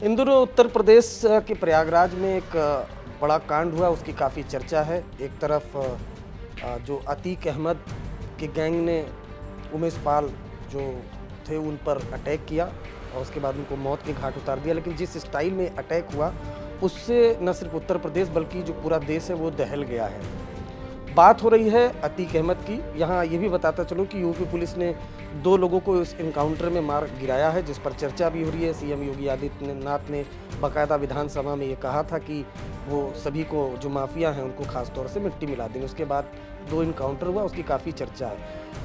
इन दिनों उत्तर प्रदेश के प्रयागराज में एक बड़ा कांड हुआ, उसकी काफ़ी चर्चा है। एक तरफ जो अतीक अहमद के गैंग ने उमेश पाल जो थे उन पर अटैक किया और उसके बाद उनको मौत के घाट उतार दिया। लेकिन जिस स्टाइल में अटैक हुआ उससे न सिर्फ उत्तर प्रदेश बल्कि जो पूरा देश है वो दहल गया है। बात हो रही है अतीक अहमद की। यहाँ ये भी बताता चलूँ कि यूपी पुलिस ने 2 लोगों को इस इनकाउंटर में मार गिराया है, जिस पर चर्चा भी हो रही है। सीएम योगी आदित्यनाथ ने बाकायदा विधानसभा में ये कहा था कि वो सभी को जो माफिया हैं उनको खास तौर से मिट्टी मिला देंगे। उसके बाद 2 इनकाउंटर हुआ, उसकी काफ़ी चर्चा है।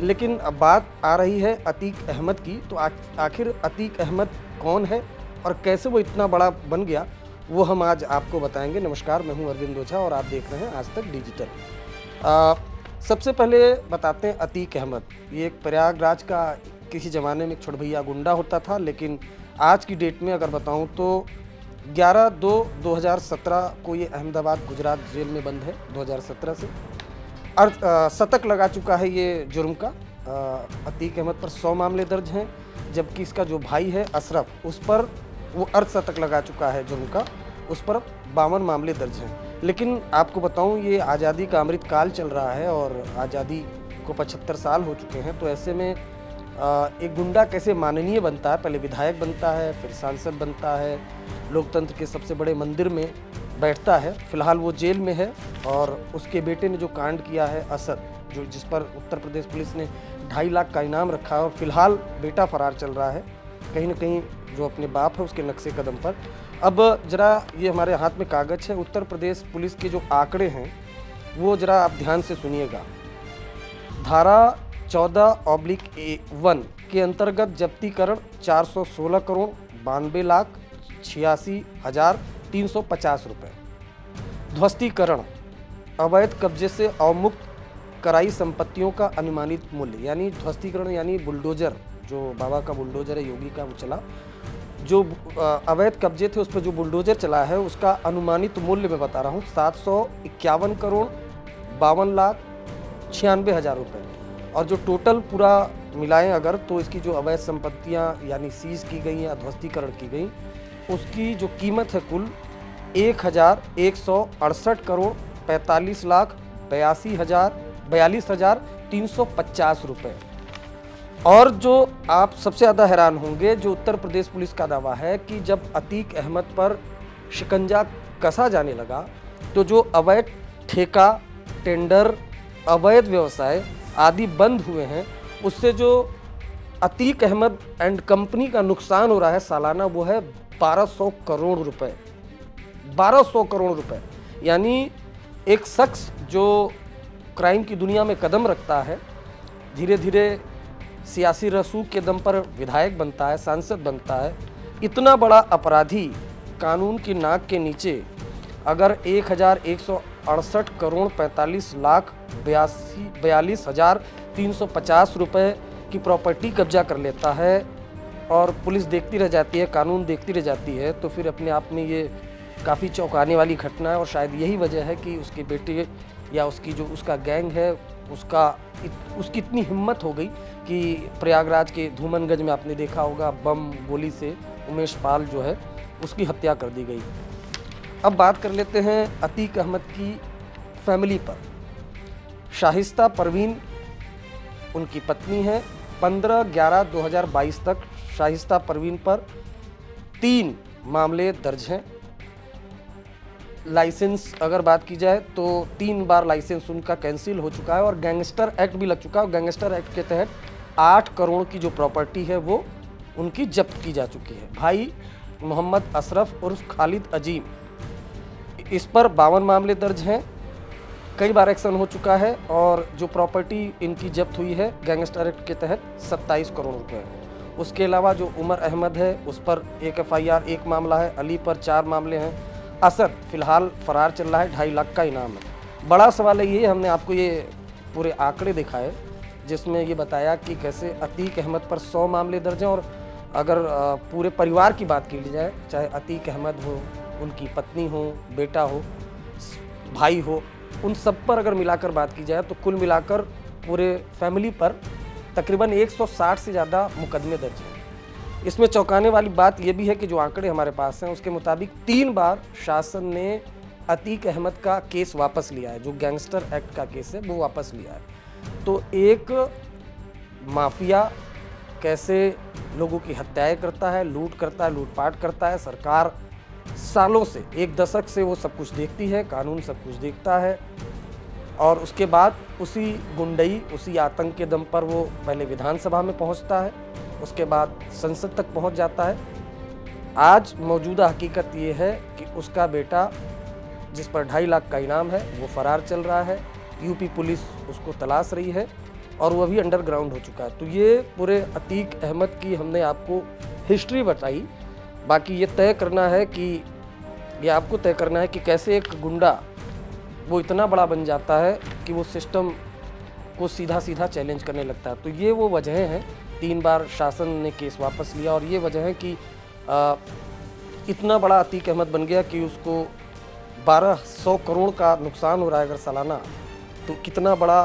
लेकिन अब बात आ रही है अतीक अहमद की। तो आखिर अतीक अहमद कौन है और कैसे वो इतना बड़ा बन गया, वो हम आज आपको बताएंगे। नमस्कार, मैं हूँ अरविंद ओझा और आप देख रहे हैं आज तक डिजिटल। सबसे पहले बताते हैं अतीक अहमद। ये एक प्रयागराज का किसी ज़माने में एक छुड़भैया गुंडा होता था, लेकिन आज की डेट में अगर बताऊं तो 11/2/2017 को ये अहमदाबाद गुजरात जेल में बंद है। 2017 से शतक लगा चुका है ये जुर्म का। अतीक अहमद पर 100 मामले दर्ज हैं, जबकि इसका जो भाई है अशरफ, उस पर वो अर्धशतक लगा चुका है जुर्म का, उस पर 52 मामले दर्ज हैं। लेकिन आपको बताऊं, ये आज़ादी का अमृत काल चल रहा है और आज़ादी को 75 साल हो चुके हैं। तो ऐसे में एक गुंडा कैसे माननीय बनता है, पहले विधायक बनता है, फिर सांसद बनता है, लोकतंत्र के सबसे बड़े मंदिर में बैठता है। फिलहाल वो जेल में है और उसके बेटे ने जो कांड किया है असद, जो जिस पर उत्तर प्रदेश पुलिस ने 2.5 लाख का इनाम रखा है और फिलहाल बेटा फरार चल रहा है कहीं ना कहीं, जो अपने बाप है उसके नक्शे कदम पर। अब जरा ये हमारे हाथ में कागज़ है, उत्तर प्रदेश पुलिस के जो आंकड़े हैं वो जरा आप ध्यान से सुनिएगा। धारा 14/1 के अंतर्गत जब्तीकरण 416 करोड़ 92,86,350 रुपये। ध्वस्तीकरण अवैध कब्जे से अवमुक्त कराई संपत्तियों का अनुमानित मूल्य, यानी ध्वस्तीकरण यानी बुलडोजर, जो बाबा का बुलडोजर है योगी का, वो चला, जो अवैध कब्जे थे उस पर जो बुलडोजर चला है उसका अनुमानित मूल्य मैं बता रहा हूँ 751 करोड़ 52,96,000 रुपये। और जो टोटल पूरा मिलाएं अगर, तो इसकी जो अवैध संपत्तियां यानी सीज की गई या ध्वस्तीकरण की गई, उसकी जो कीमत है कुल 1,168 करोड़ 45,42,350 रुपये। और जो आप सबसे ज़्यादा हैरान होंगे, जो उत्तर प्रदेश पुलिस का दावा है कि जब अतीक अहमद पर शिकंजा कसा जाने लगा तो जो अवैध ठेका, टेंडर, अवैध व्यवसाय आदि बंद हुए हैं, उससे जो अतीक अहमद एंड कंपनी का नुकसान हो रहा है सालाना, वो है 1200 करोड़ रुपए। 1200 करोड़ रुपए। यानी एक शख्स जो क्राइम की दुनिया में कदम रखता है, धीरे धीरे सियासी रसूख के दम पर विधायक बनता है, सांसद बनता है, इतना बड़ा अपराधी कानून की नाक के नीचे अगर 1,168 करोड़ 45,42,350 रुपये की प्रॉपर्टी कब्जा कर लेता है और पुलिस देखती रह जाती है, कानून देखती रह जाती है, तो फिर अपने आप में ये काफ़ी चौंकाने वाली घटना है। और शायद यही वजह है कि उसके बेटे या उसकी जो उसका गैंग है उसकी इतनी हिम्मत हो गई कि प्रयागराज के धूमनगंज में आपने देखा होगा, बम गोली से उमेश पाल जो है उसकी हत्या कर दी गई। अब बात कर लेते हैं अतीक अहमद की फैमिली पर। शाहिस्ता परवीन उनकी पत्नी है। 15/11/2022 तक शाहिस्ता परवीन पर 3 मामले दर्ज हैं। लाइसेंस अगर बात की जाए तो 3 बार लाइसेंस उनका कैंसिल हो चुका है और गैंगस्टर एक्ट भी लग चुका है। गैंगस्टर एक्ट के तहत 8 करोड़ की जो प्रॉपर्टी है वो उनकी जब्त की जा चुकी है। भाई मोहम्मद अशरफ उर्फ खालिद अजीम, इस पर 52 मामले दर्ज हैं, कई बार एक्शन हो चुका है और जो प्रॉपर्टी इनकी जब्त हुई है गैंगस्टर एक्ट के तहत 27 करोड़ रुपए। उसके अलावा जो उमर अहमद है उस पर 1 FIR, 1 मामला है। अली पर 4 मामले हैं। असद फिलहाल फरार चल रहा है, 2.5 लाख का इनाम है। बड़ा सवाल है ये, हमने आपको ये पूरे आंकड़े दिखाए जिसमें ये बताया कि कैसे अतीक अहमद पर 100 मामले दर्ज हैं। और अगर पूरे परिवार की बात की जाए, चाहे अतीक अहमद हो, उनकी पत्नी हो, बेटा हो, भाई हो, उन सब पर अगर मिलाकर बात की जाए तो कुल मिलाकर पूरे फैमिली पर तकरीबन 160 से ज़्यादा मुकदमे दर्ज हैं। इसमें चौंकाने वाली बात यह भी है कि जो आंकड़े हमारे पास हैं उसके मुताबिक 3 बार शासन ने अतीक अहमद का केस वापस लिया है, जो गैंगस्टर एक्ट का केस है वो वापस लिया है। तो एक माफिया कैसे लोगों की हत्याएं करता है, लूट करता है, लूटपाट करता है, सरकार सालों से, 1 दशक से वो सब कुछ देखती है, कानून सब कुछ देखता है, और उसके बाद उसी गुंडई, उसी आतंक के दम पर वो पहले विधानसभा में पहुंचता है, उसके बाद संसद तक पहुंच जाता है। आज मौजूदा हकीकत ये है कि उसका बेटा, जिस पर 2.5 लाख का इनाम है, वो फरार चल रहा है, यूपी पुलिस उसको तलाश रही है और वो अभी अंडरग्राउंड हो चुका है। तो ये पूरे अतीक अहमद की हमने आपको हिस्ट्री बताई। बाकी ये तय करना है कि ये आपको तय करना है कि कैसे एक गुंडा वो इतना बड़ा बन जाता है कि वो सिस्टम को सीधा सीधा चैलेंज करने लगता है। तो ये वो वजहें हैं, 3 बार शासन ने केस वापस लिया, और ये वजह है कि इतना बड़ा अतीक अहमद बन गया कि उसको 1200 करोड़ का नुकसान हो रहा है अगर सालाना। तो कितना बड़ा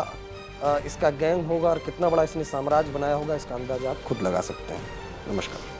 इसका गैंग होगा और कितना बड़ा इसने साम्राज्य बनाया होगा, इसका अंदाजा आप खुद लगा सकते हैं। नमस्कार।